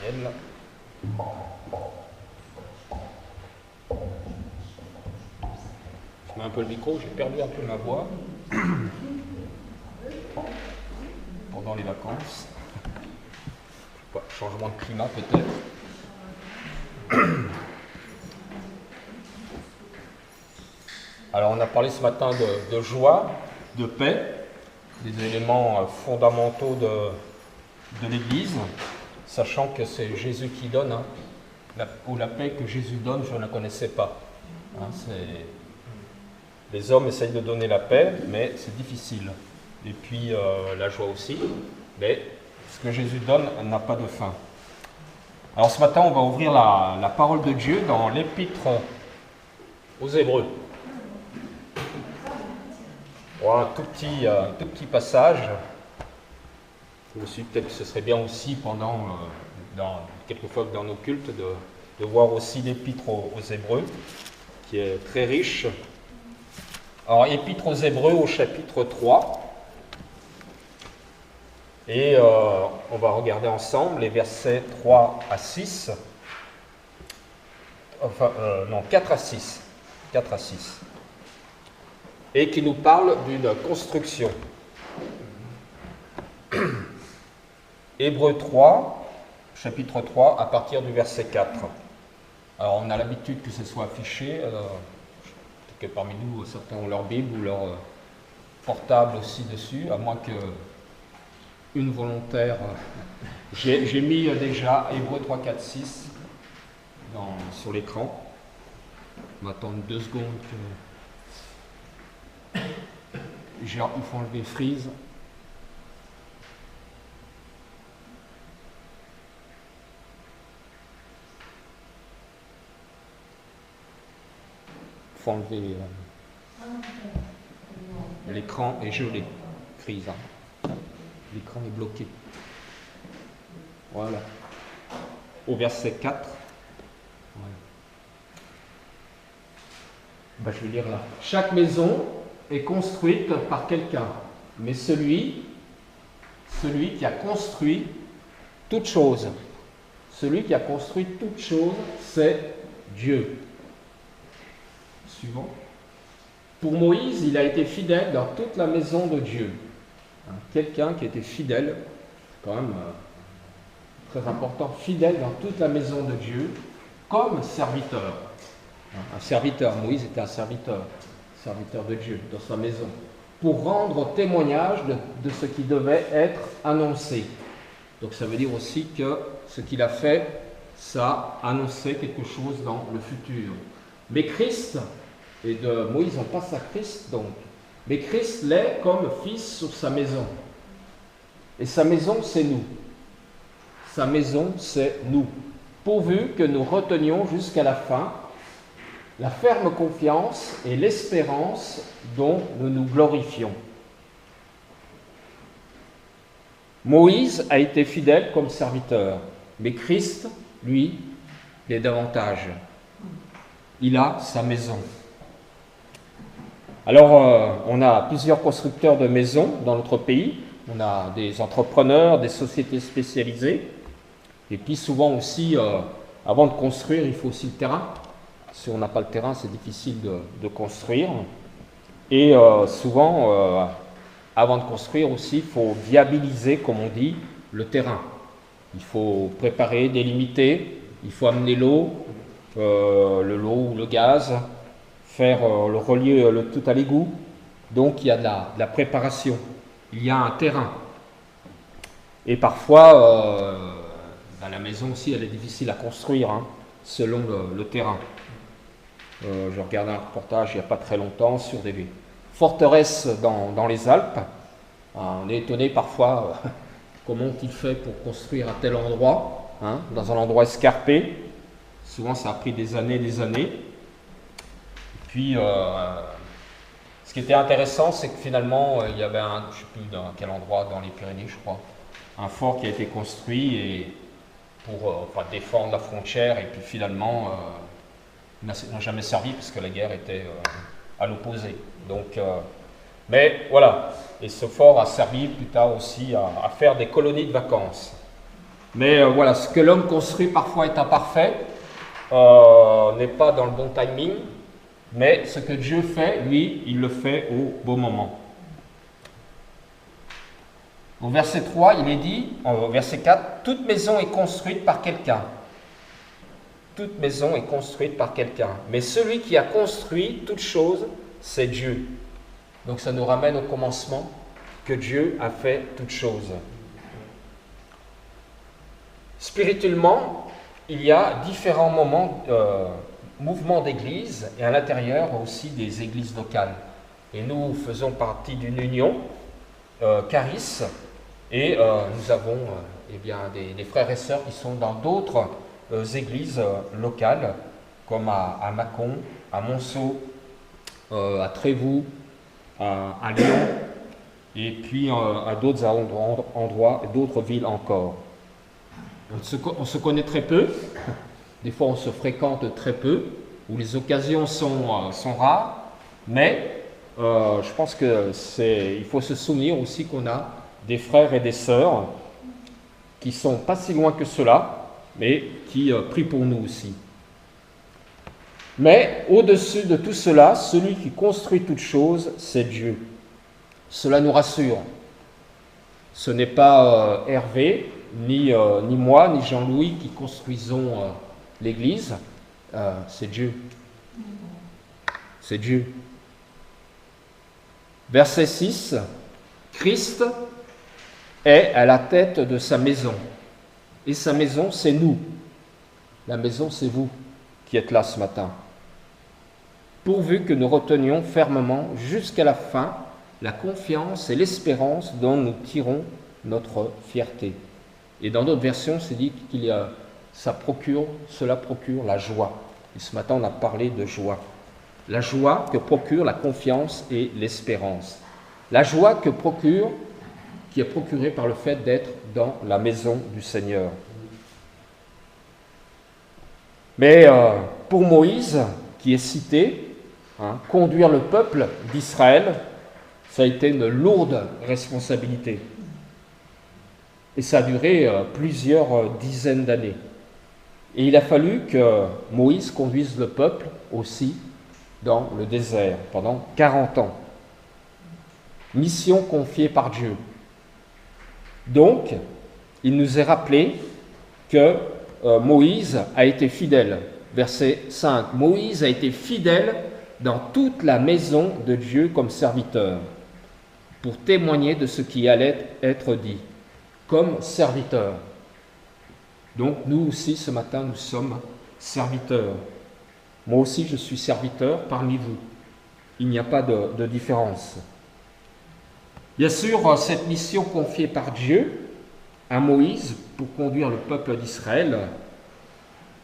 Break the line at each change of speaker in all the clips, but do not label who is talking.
elle. Je mets un peu le micro, j'ai perdu un peu ma voix pendant les vacances. Changement de climat peut-être. Alors on a parlé ce matin de joie, de paix, des éléments fondamentaux de l'Église, sachant que c'est Jésus qui donne, hein. La paix que Jésus donne, je ne la connaissais pas. Hein, les hommes essayent de donner la paix, mais c'est difficile. Et puis la joie aussi, mais ce que Jésus donne n'a pas de fin. Alors ce matin, on va ouvrir la parole de Dieu dans l'Épître aux Hébreux. Voilà, un tout petit passage. Je me suis dit peut-être que ce serait bien aussi quelquefois dans nos cultes de voir aussi l'Épître aux Hébreux, qui est très riche. Alors, Épître aux Hébreux au chapitre 3. Et on va regarder ensemble les versets 3 à 6. Enfin, non, 4 à 6. 4 à 6. Et qui nous parle d'une construction. Hébreux 3, chapitre 3, à partir du verset 4. Alors, on a l'habitude que ce soit affiché. Que parmi nous, certains ont leur Bible ou leur portable aussi dessus, à moins que une volontaire. J'ai mis déjà Hébreux 3, 4, 6 sur l'écran. On va attendre 2 secondes que. Il faut enlever freeze. Il faut enlever l'écran est gelé. Freeze. Hein. L'écran est bloqué. Voilà. Au verset 4. Voilà. Ben, je vais lire là. Chaque maison est construite par quelqu'un, mais celui qui a construit toute chose, c'est Dieu. Suivant. Pour Moïse, il a été fidèle dans toute la maison de Dieu. Quelqu'un qui était fidèle, quand même très important, fidèle dans toute la maison de Dieu, comme serviteur. Un serviteur, Moïse était un serviteur de Dieu dans sa maison, pour rendre témoignage de ce qui devait être annoncé. Donc ça veut dire aussi que ce qu'il a fait, ça annonçait quelque chose dans le futur. Mais Christ, et de Moïse on passe à Christ donc, mais Christ l'est comme fils sur sa maison. Et sa maison, c'est nous. Sa maison, c'est nous. Pourvu que nous retenions jusqu'à la fin la ferme confiance et l'espérance dont nous nous glorifions. Moïse a été fidèle comme serviteur, mais Christ, lui, l'est davantage. Il a sa maison. Alors, on a plusieurs constructeurs de maisons dans notre pays. On a des entrepreneurs, des sociétés spécialisées. Et puis souvent aussi, avant de construire, il faut aussi le terrain. Si on n'a pas le terrain, c'est difficile de construire. Et souvent, avant de construire aussi, il faut viabiliser, comme on dit, le terrain. Il faut préparer, délimiter, il faut amener l'eau ou le gaz, faire le relier le tout à l'égout. Donc il y a de la préparation, il y a un terrain. Et parfois, dans la maison aussi, elle est difficile à construire, hein, selon le terrain. Je regardais un reportage il n'y a pas très longtemps sur des forteresses dans les Alpes. On est étonné parfois comment il fait pour construire à tel endroit, hein, dans un endroit escarpé. Souvent ça a pris des années. Puis ce qui était intéressant, c'est que finalement il y avait je ne sais plus dans quel endroit, dans les Pyrénées je crois, un fort qui a été construit pour défendre la frontière, et puis finalement n'a jamais servi parce que la guerre était à l'opposé. Donc, mais voilà, et ce fort a servi plus tard aussi à faire des colonies de vacances. Mais voilà, ce que l'homme construit parfois est imparfait, n'est pas dans le bon timing, mais ce que Dieu fait, lui, il le fait au bon moment. Au verset 3, il est dit, au verset 4, « Toute maison est construite par quelqu'un. » Toute maison est construite par quelqu'un. Mais celui qui a construit toute chose, c'est Dieu. Donc ça nous ramène au commencement, que Dieu a fait toute chose. Spirituellement, il y a différents mouvements d'église et à l'intérieur aussi des églises locales. Et nous faisons partie d'une union, Charis, et nous avons des frères et sœurs qui sont dans d'autres églises locales, comme à Mâcon, à Monceau, à Trévoux, à Lyon, et puis à d'autres endroits, d'autres villes encore. On se connaît très peu, des fois on se fréquente très peu, où les occasions sont rares, mais je pense qu'il faut se souvenir aussi qu'on a des frères et des sœurs qui sont pas si loin que cela, mais qui prient pour nous aussi. Mais au-dessus de tout cela, celui qui construit toutes choses, c'est Dieu. Cela nous rassure. Ce n'est pas Hervé, ni moi, ni Jean-Louis qui construisons l'Église, c'est Dieu. C'est Dieu. Verset 6, Christ est à la tête de sa maison. Et sa maison, c'est nous. La maison, c'est vous qui êtes là ce matin. Pourvu que nous retenions fermement jusqu'à la fin la confiance et l'espérance dont nous tirons notre fierté. Et dans d'autres versions, c'est dit cela procure la joie. Et ce matin, on a parlé de joie. La joie que procure la confiance et l'espérance. La joie qui est procurée par le fait d'être dans la maison du Seigneur. Mais pour Moïse, qui est cité, conduire le peuple d'Israël, ça a été une lourde responsabilité. Et ça a duré plusieurs dizaines d'années. Et il a fallu que Moïse conduise le peuple aussi dans le désert pendant 40 ans. Mission confiée par Dieu. Donc, il nous est rappelé que Moïse a été fidèle. Verset 5. Moïse a été fidèle dans toute la maison de Dieu comme serviteur, pour témoigner de ce qui allait être dit, comme serviteur. Donc nous aussi ce matin nous sommes serviteurs. Moi aussi je suis serviteur parmi vous. Il n'y a pas de différence. Bien sûr, cette mission confiée par Dieu à Moïse pour conduire le peuple d'Israël,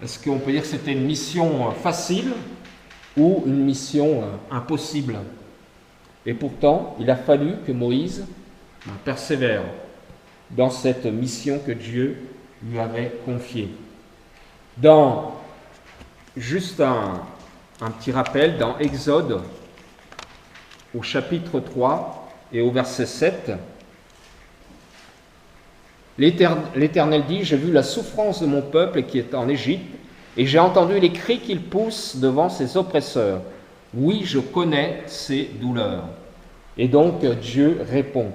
est-ce qu'on peut dire que c'était une mission facile ou une mission impossible? Et pourtant, il a fallu que Moïse persévère dans cette mission que Dieu lui avait confiée. Juste un petit rappel, dans Exode, au chapitre 3 et au verset 7, l'Éternel dit « J'ai vu la souffrance de mon peuple qui est en Égypte, et j'ai entendu les cris qu'il pousse devant ses oppresseurs. Oui, je connais ses douleurs. » Et donc Dieu répond.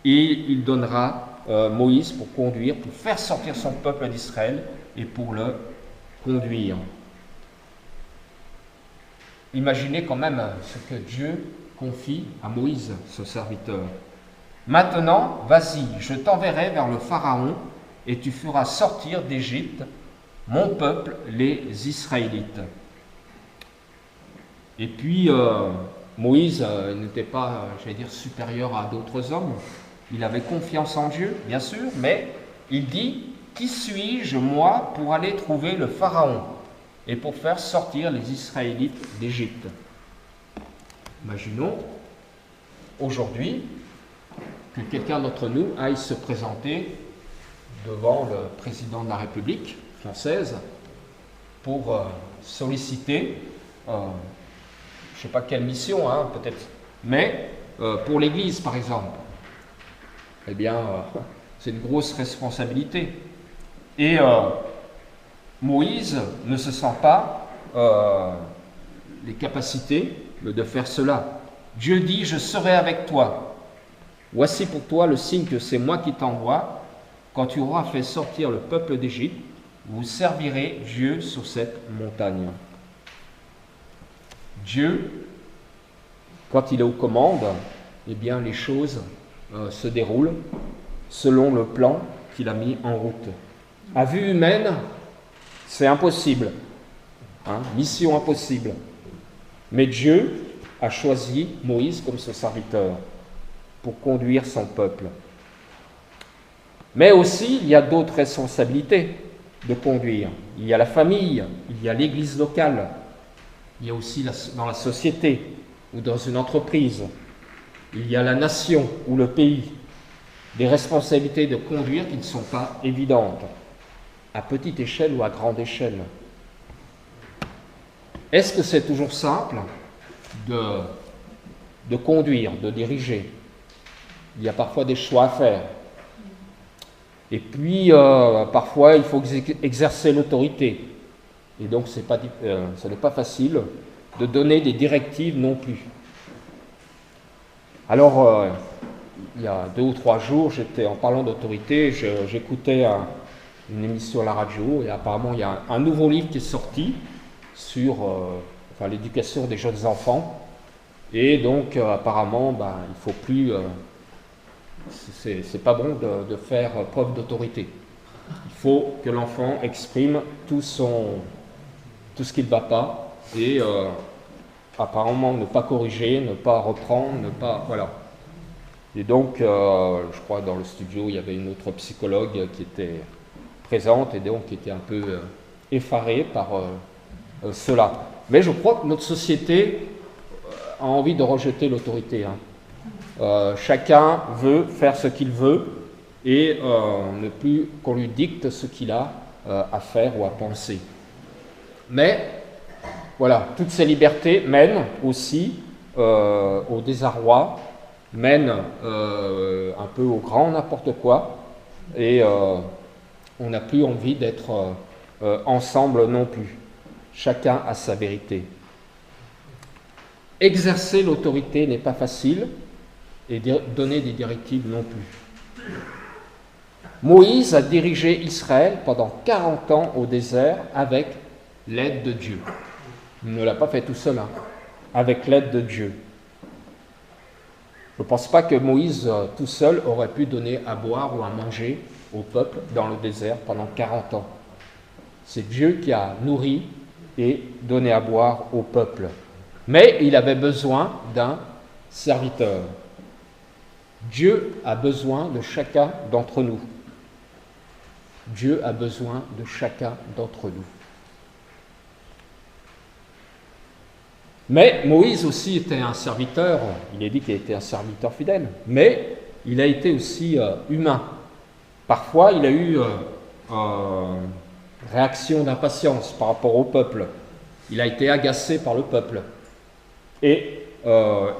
Et il donnera Moïse pour conduire, pour faire sortir son peuple d'Israël et pour le conduire. Imaginez quand même ce que Dieu confie à Moïse, ce serviteur. Maintenant, vas-y, je t'enverrai vers le Pharaon et tu feras sortir d'Égypte mon peuple, les Israélites. Et puis, Moïse n'était pas, supérieur à d'autres hommes. Il avait confiance en Dieu, bien sûr, mais il dit « Qui suis-je, moi, pour aller trouver le Pharaon et pour faire sortir les Israélites d'Égypte ?» Imaginons, aujourd'hui, que quelqu'un d'entre nous aille se présenter devant le président de la République française pour solliciter, je ne sais pas quelle mission, peut-être, mais pour l'Église, par exemple. Eh bien, C'est une grosse responsabilité. Et Moïse ne se sent pas les capacités de faire cela. Dieu dit, je serai avec toi. Voici pour toi le signe que c'est moi qui t'envoie. Quand tu auras fait sortir le peuple d'Égypte, vous servirez Dieu sur cette montagne. Dieu, quand il est aux commandes, eh bien les choses se déroulent selon le plan qu'il a mis en route. À vue humaine, c'est impossible. Mission impossible. Mais Dieu a choisi Moïse comme son serviteur pour conduire son peuple. Mais aussi, il y a d'autres responsabilités de conduire. Il y a la famille, il y a l'église locale, il y a aussi dans la société ou dans une entreprise, il y a la nation ou le pays, des responsabilités de conduire qui ne sont pas évidentes, à petite échelle ou à grande échelle. Est-ce que c'est toujours simple de conduire, de diriger? Il y a parfois des choix à faire. Et puis, parfois, il faut exercer l'autorité. Et donc, ce n'est pas facile de donner des directives non plus. Alors, il y a 2 ou 3 jours, en parlant d'autorité, j'écoutais une émission à la radio, et apparemment, il y a un nouveau livre qui est sorti sur l'éducation des jeunes enfants. Et donc, apparemment, il ne faut plus... c'est pas bon de faire preuve d'autorité. Il faut que l'enfant exprime tout ce qui ne va pas et apparemment ne pas corriger, ne pas reprendre, voilà. Et donc, je crois dans le studio, il y avait une autre psychologue qui était présente et donc qui était un peu effarée par cela. Mais je crois que notre société a envie de rejeter l'autorité. Chacun veut faire ce qu'il veut et ne plus qu'on lui dicte ce qu'il a à faire ou à penser. Mais voilà, toutes ces libertés mènent aussi au désarroi, mènent un peu au grand n'importe quoi, et on n'a plus envie d'être ensemble non plus. Chacun a sa vérité. Exercer l'autorité n'est pas facile, et donner des directives non plus. Moïse a dirigé Israël pendant 40 ans au désert avec l'aide de Dieu. Il ne l'a pas fait tout seul, avec l'aide de Dieu. Je ne pense pas que Moïse tout seul aurait pu donner à boire ou à manger au peuple dans le désert pendant 40 ans. C'est Dieu qui a nourri et donné à boire au peuple. Mais il avait besoin d'un serviteur. Dieu a besoin de chacun d'entre nous. Dieu a besoin de chacun d'entre nous. Mais Moïse aussi était un serviteur, il est dit qu'il était un serviteur fidèle, mais il a été aussi humain. Parfois, il a eu réaction d'impatience par rapport au peuple. Il a été agacé par le peuple. Et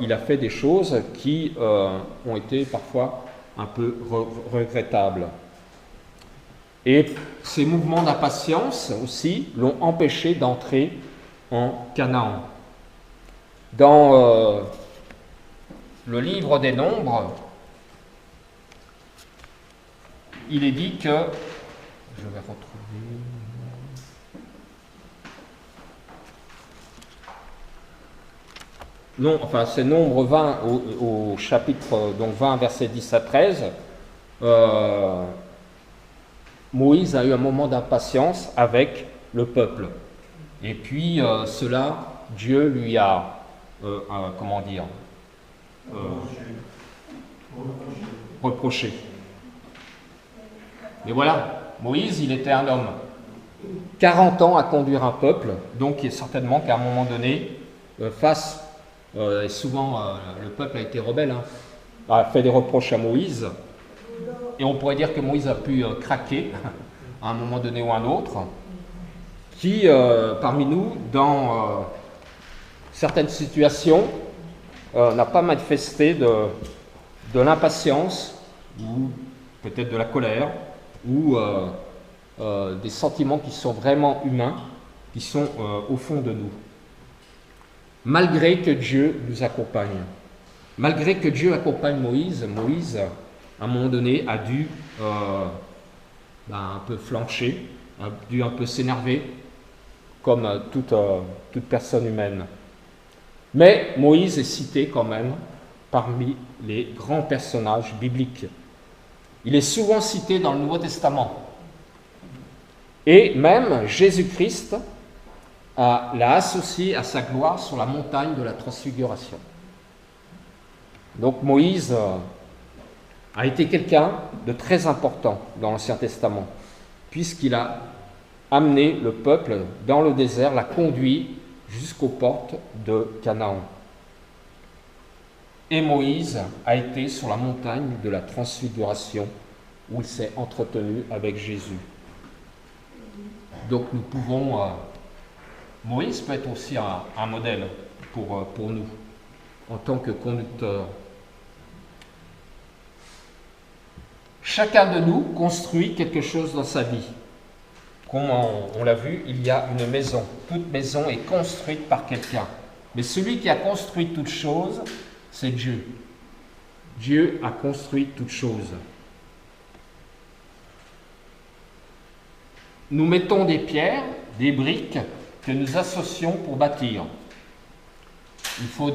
il a fait des choses qui ont été parfois un peu regrettables. Et ces mouvements d'impatience aussi l'ont empêché d'entrer en Canaan. Dans le livre des Nombres, il est dit que... Je vais retrouver... Non, enfin, c'est Nombre 20 au chapitre donc 20, versets 10 à 13. Moïse a eu un moment d'impatience avec le peuple. Et puis, cela, Dieu lui a, reproché. Mais voilà, Moïse, il était un homme. 40 ans à conduire un peuple, donc certainement qu'à un moment donné, et souvent le peuple a été rebelle, a fait des reproches à Moïse, et on pourrait dire que Moïse a pu craquer à un moment donné ou à un autre, qui parmi nous, dans certaines situations, n'a pas manifesté de l'impatience ou peut-être de la colère, ou des sentiments qui sont vraiment humains, qui sont au fond de nous. Malgré que Dieu nous accompagne, malgré que Dieu accompagne Moïse, Moïse, à un moment donné, a dû un peu flancher, a dû un peu s'énerver, comme toute personne humaine. Mais Moïse est cité quand même parmi les grands personnages bibliques. Il est souvent cité dans le Nouveau Testament. Et même Jésus-Christ l'a associé à sa gloire sur la montagne de la Transfiguration. Donc Moïse a été quelqu'un de très important dans l'Ancien Testament, puisqu'il a amené le peuple dans le désert, l'a conduit jusqu'aux portes de Canaan. Et Moïse a été sur la montagne de la Transfiguration, où il s'est entretenu avec Jésus. Donc nous pouvons... Moïse peut être aussi un modèle pour nous, en tant que conducteur. Chacun de nous construit quelque chose dans sa vie. Comme on l'a vu, il y a une maison. Toute maison est construite par quelqu'un. Mais celui qui a construit toute chose, c'est Dieu. Dieu a construit toute chose. Nous mettons des pierres, des briques que nous associons pour bâtir. Il faut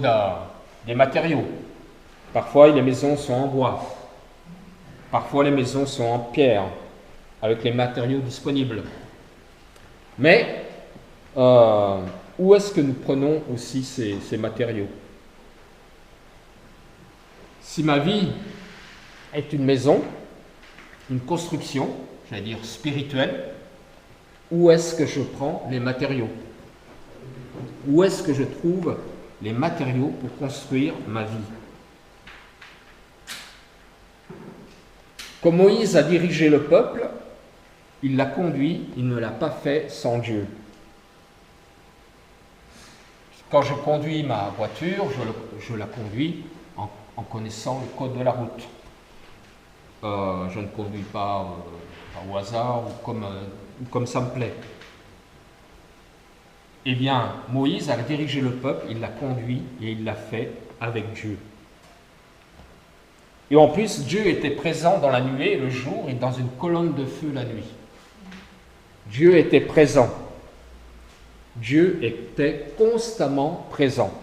des matériaux. Parfois, les maisons sont en bois. Parfois, les maisons sont en pierre, avec les matériaux disponibles. Mais, où est-ce que nous prenons aussi ces matériaux? Si ma vie est une maison, une construction, j'allais dire spirituelle, où est-ce que je prends les matériaux? Où est-ce que je trouve les matériaux pour construire ma vie? Comme Moïse a dirigé le peuple, il l'a conduit, il ne l'a pas fait sans Dieu. Quand je conduis ma voiture, je la conduis en connaissant le code de la route. Je ne conduis pas au hasard ou comme ça me plaît. Eh bien, Moïse a dirigé le peuple, il l'a conduit et il l'a fait avec Dieu. Et en plus, Dieu était présent dans la nuée le jour et dans une colonne de feu la nuit. Dieu était présent. Dieu était constamment présent.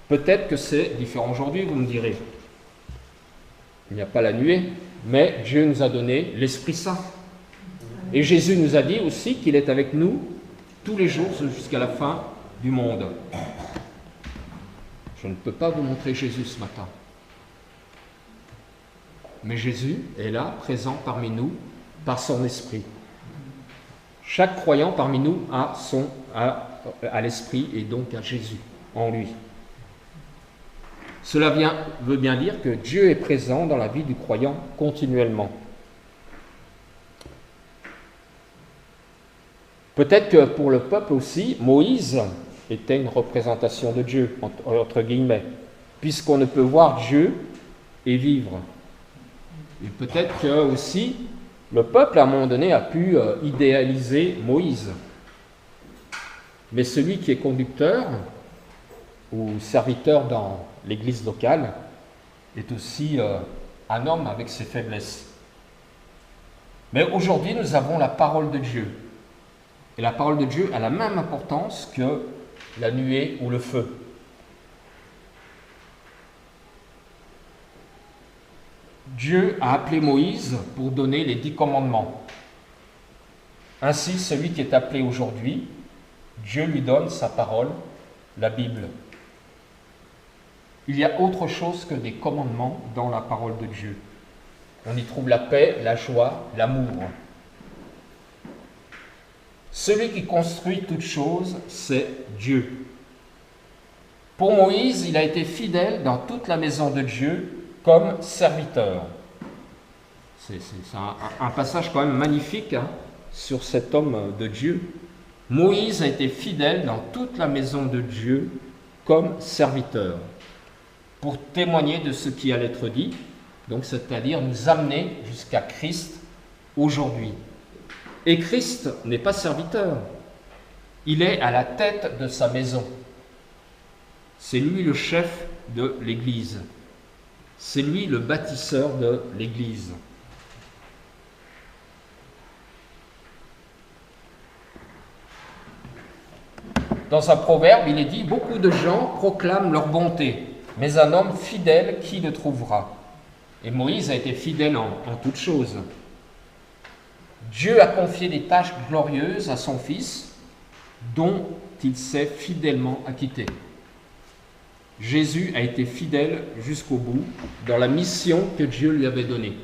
Peut-être que c'est différent aujourd'hui, vous me direz. Il n'y a pas la nuée, mais Dieu nous a donné l'Esprit Saint. Et Jésus nous a dit aussi qu'il est avec nous tous les jours jusqu'à la fin du monde. Je ne peux pas vous montrer Jésus ce matin. Mais Jésus est là, présent parmi nous, par son esprit. Chaque croyant parmi nous a l'esprit et donc à Jésus en lui. Cela veut bien dire que Dieu est présent dans la vie du croyant continuellement. Peut-être que pour le peuple aussi, Moïse était une représentation de Dieu, entre guillemets, puisqu'on ne peut voir Dieu et vivre. Et peut-être que aussi, le peuple, à un moment donné, a pu idéaliser Moïse. Mais celui qui est conducteur ou serviteur dans l'église locale est aussi un homme avec ses faiblesses. Mais aujourd'hui, nous avons la parole de Dieu. Et la parole de Dieu a la même importance que la nuée ou le feu. Dieu a appelé Moïse pour donner les 10 commandements. Ainsi, celui qui est appelé aujourd'hui, Dieu lui donne sa parole, la Bible. Il y a autre chose que des commandements dans la parole de Dieu. On y trouve la paix, la joie, l'amour. Celui qui construit toute chose, c'est Dieu. Pour Moïse, il a été fidèle dans toute la maison de Dieu comme serviteur. C'est un passage quand même magnifique sur cet homme de Dieu. Moïse a été fidèle dans toute la maison de Dieu comme serviteur, pour témoigner de ce qui allait être dit Donc, c'est-à-dire nous amener jusqu'à Christ aujourd'hui. Et Christ n'est pas serviteur. Il est à la tête de sa maison. C'est lui le chef de l'Église. C'est lui le bâtisseur de l'Église. Dans un proverbe, il est dit « Beaucoup de gens proclament leur bonté, mais un homme fidèle, qui le trouvera ?» Et Moïse a été fidèle en toutes choses. Dieu a confié des tâches glorieuses à son Fils, dont il s'est fidèlement acquitté. Jésus a été fidèle jusqu'au bout dans la mission que Dieu lui avait donnée.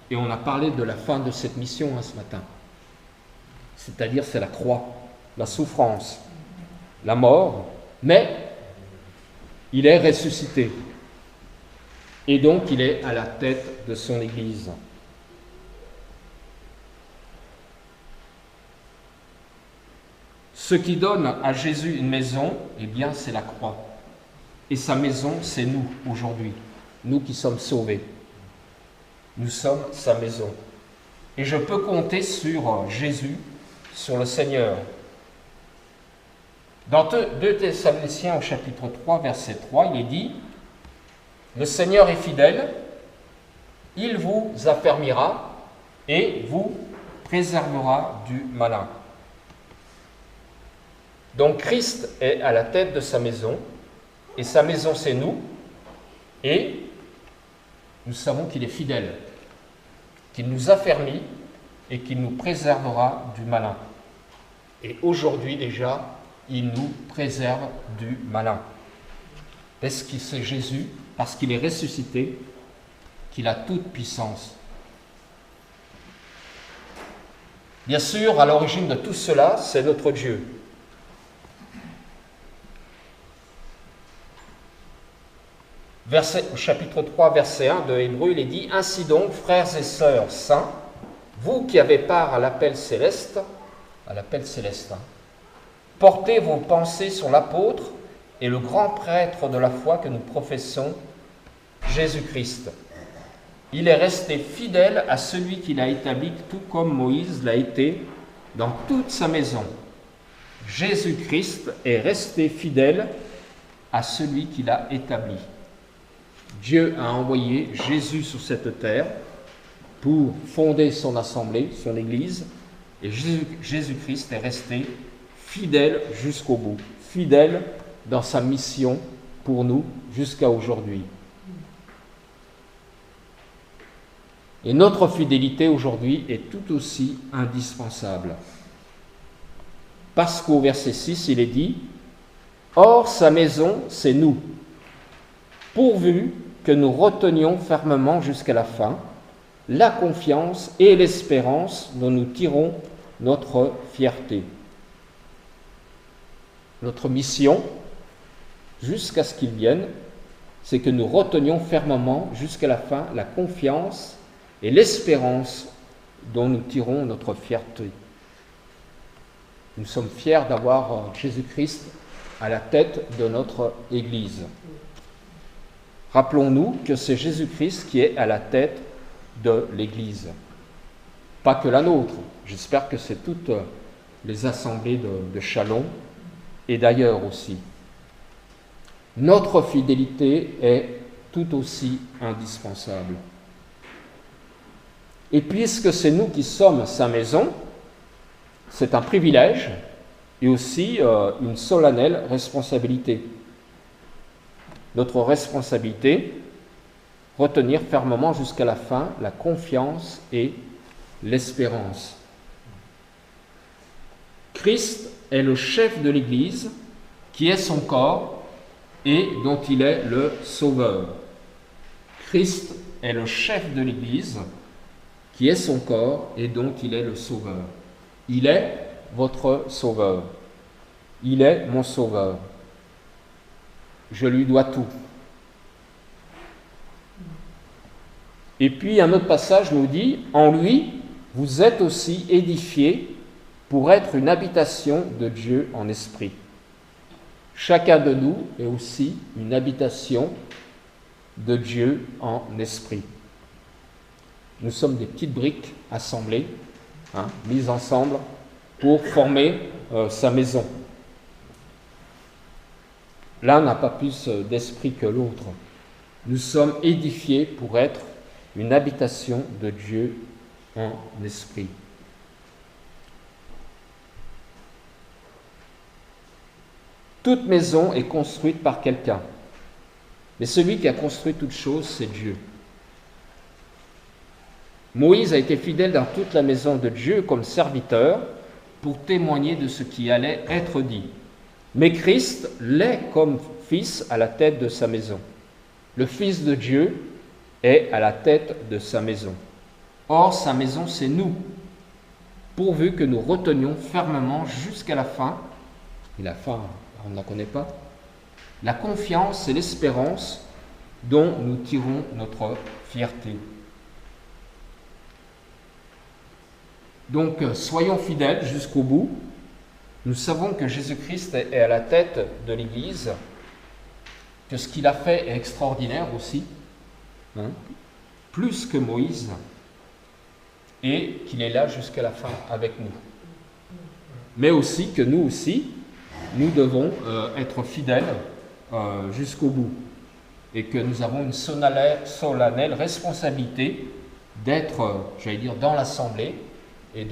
Et on a parlé de la fin de cette mission ce matin. C'est-à-dire, c'est la croix, la souffrance, la mort, mais il est ressuscité. Et donc, il est à la tête de son Église. Ce qui donne à Jésus une maison, eh bien, c'est la croix. Et sa maison, c'est nous, aujourd'hui. Nous qui sommes sauvés. Nous sommes sa maison. Et je peux compter sur Jésus, sur le Seigneur. Dans 2 Thessaloniciens, au chapitre 3, verset 3, il est dit « Le Seigneur est fidèle, il vous affermira et vous préservera du malin. » Donc Christ est à la tête de sa maison, et sa maison c'est nous, et nous savons qu'il est fidèle, qu'il nous affermit et qu'il nous préservera du malin. Et aujourd'hui déjà, il nous préserve du malin. Parce que c'est Jésus, parce qu'il est ressuscité, qu'il a toute puissance. Bien sûr, à l'origine de tout cela, c'est notre Dieu. Au chapitre 3, verset 1 de Hébreux, il est dit « Ainsi donc, frères et sœurs saints, vous qui avez part à l'appel céleste, portez vos pensées sur l'apôtre et le grand prêtre de la foi que nous professons, Jésus-Christ. Il est resté fidèle à celui qu'il a établi, tout comme Moïse l'a été dans toute sa maison. Jésus-Christ est resté fidèle à celui qu'il a établi. » Dieu a envoyé Jésus sur cette terre pour fonder son assemblée, son Église, et Jésus-Christ est resté fidèle jusqu'au bout, fidèle dans sa mission pour nous jusqu'à aujourd'hui. Et notre fidélité aujourd'hui est tout aussi indispensable. Parce qu'au verset 6, il est dit « Or, sa maison, c'est nous, pourvu que nous retenions fermement jusqu'à la fin la confiance et l'espérance dont nous tirons notre fierté. » Notre mission, jusqu'à ce qu'il vienne, c'est que nous retenions fermement jusqu'à la fin la confiance et l'espérance dont nous tirons notre fierté. Nous sommes fiers d'avoir Jésus-Christ à la tête de notre Église. Rappelons-nous que c'est Jésus-Christ qui est à la tête de l'Église. Pas que la nôtre. J'espère que c'est toutes les assemblées de Chalon et d'ailleurs aussi. Notre fidélité est tout aussi indispensable. Et puisque c'est nous qui sommes sa maison, c'est un privilège et aussi une solennelle responsabilité. Notre responsabilité, retenir fermement jusqu'à la fin la confiance et l'espérance. Christ est le chef de l'Église, qui est son corps et dont il est le sauveur. Christ est le chef de l'Église, qui est son corps et dont il est le sauveur. Il est votre sauveur. Il est mon sauveur. Je lui dois tout. Et puis un autre passage nous dit « En lui, vous êtes aussi édifiés pour être une habitation de Dieu en esprit. » Chacun de nous est aussi une habitation de Dieu en esprit. Nous sommes des petites briques assemblées, mises ensemble pour former sa maison. L'un n'a pas plus d'esprit que l'autre. Nous sommes édifiés pour être une habitation de Dieu en esprit. Toute maison est construite par quelqu'un. Mais celui qui a construit toute chose, c'est Dieu. Moïse a été fidèle dans toute la maison de Dieu comme serviteur pour témoigner de ce qui allait être dit. Mais Christ l'est comme fils à la tête de sa maison. Le Fils de Dieu est à la tête de sa maison. Or, sa maison, c'est nous, pourvu que nous retenions fermement jusqu'à la fin, et la fin, on ne la connaît pas, la confiance et l'espérance dont nous tirons notre fierté. Donc, soyons fidèles jusqu'au bout. Nous savons que Jésus-Christ est à la tête de l'Église, que ce qu'il a fait est extraordinaire aussi, plus que Moïse, et qu'il est là jusqu'à la fin avec nous. Mais aussi que nous aussi, nous devons être fidèles jusqu'au bout, et que nous avons une solennelle responsabilité d'être, dans l'assemblée, et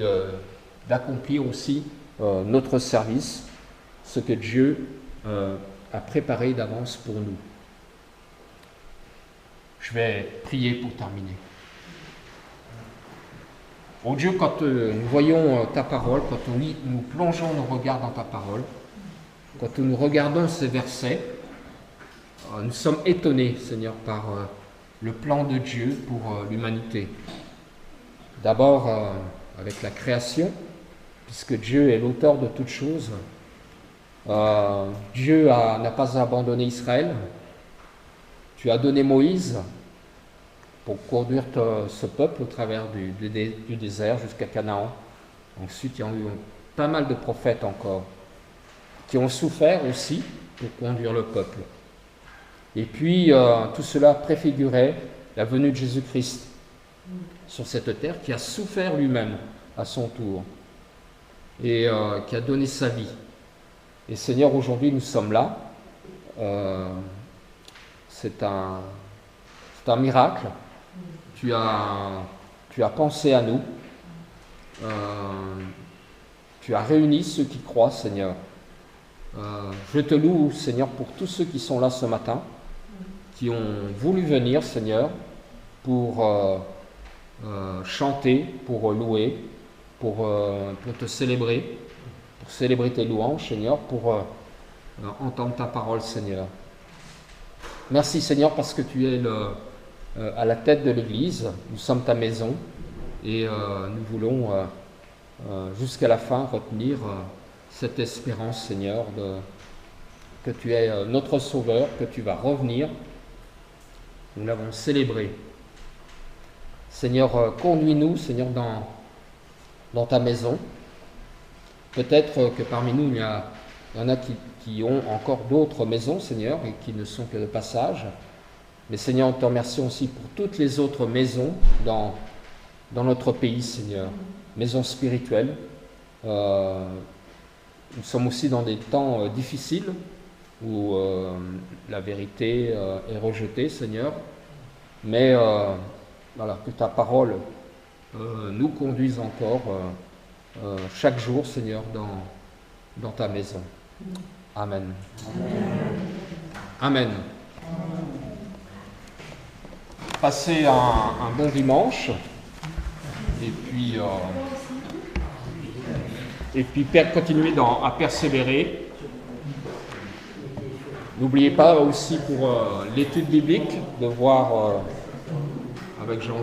d'accomplir aussi notre service, ce que Dieu a préparé d'avance pour nous. Je vais prier pour terminer. Oh Dieu, quand nous voyons ta parole, quand nous plongeons nos regards dans ta parole, quand nous regardons ces versets, nous sommes étonnés, Seigneur, par le plan de Dieu pour l'humanité. D'abord, avec la création, puisque Dieu est l'auteur de toutes choses. Dieu n'a pas abandonné Israël. Tu as donné Moïse pour conduire ce peuple au travers du désert jusqu'à Canaan. Ensuite, il y a eu pas mal de prophètes encore qui ont souffert aussi pour conduire le peuple. Et puis, tout cela préfigurait la venue de Jésus-Christ sur cette terre, qui a souffert lui-même à son tour et qui a donné sa vie. Et Seigneur, aujourd'hui nous sommes là. C'est un miracle. Tu as pensé à nous. Tu as réuni ceux qui croient, Seigneur. Je te loue, Seigneur, pour tous ceux qui sont là ce matin, qui ont voulu venir, Seigneur, pour chanter, pour louer, pour te célébrer, pour célébrer tes louanges, Seigneur, pour entendre ta parole, Seigneur. Merci, Seigneur, parce que tu es à la tête de l'Église. Nous sommes ta maison et nous voulons jusqu'à la fin retenir cette espérance, Seigneur, que tu es notre Sauveur, que tu vas revenir. Nous l'avons célébré. Seigneur, conduis-nous, Seigneur, dans ta maison. Peut-être que parmi nous, il y en a qui ont encore d'autres maisons, Seigneur, et qui ne sont que de passage. Mais Seigneur, nous te remercions aussi pour toutes les autres maisons dans notre pays, Seigneur. Maisons spirituelles. Nous sommes aussi dans des temps difficiles où la vérité est rejetée, Seigneur. Mais voilà, que ta parole nous conduise encore chaque jour, Seigneur, dans ta maison. Amen. Amen. Passez un bon dimanche. Et puis continuez à persévérer. N'oubliez pas aussi pour l'étude biblique de voir avec Jean.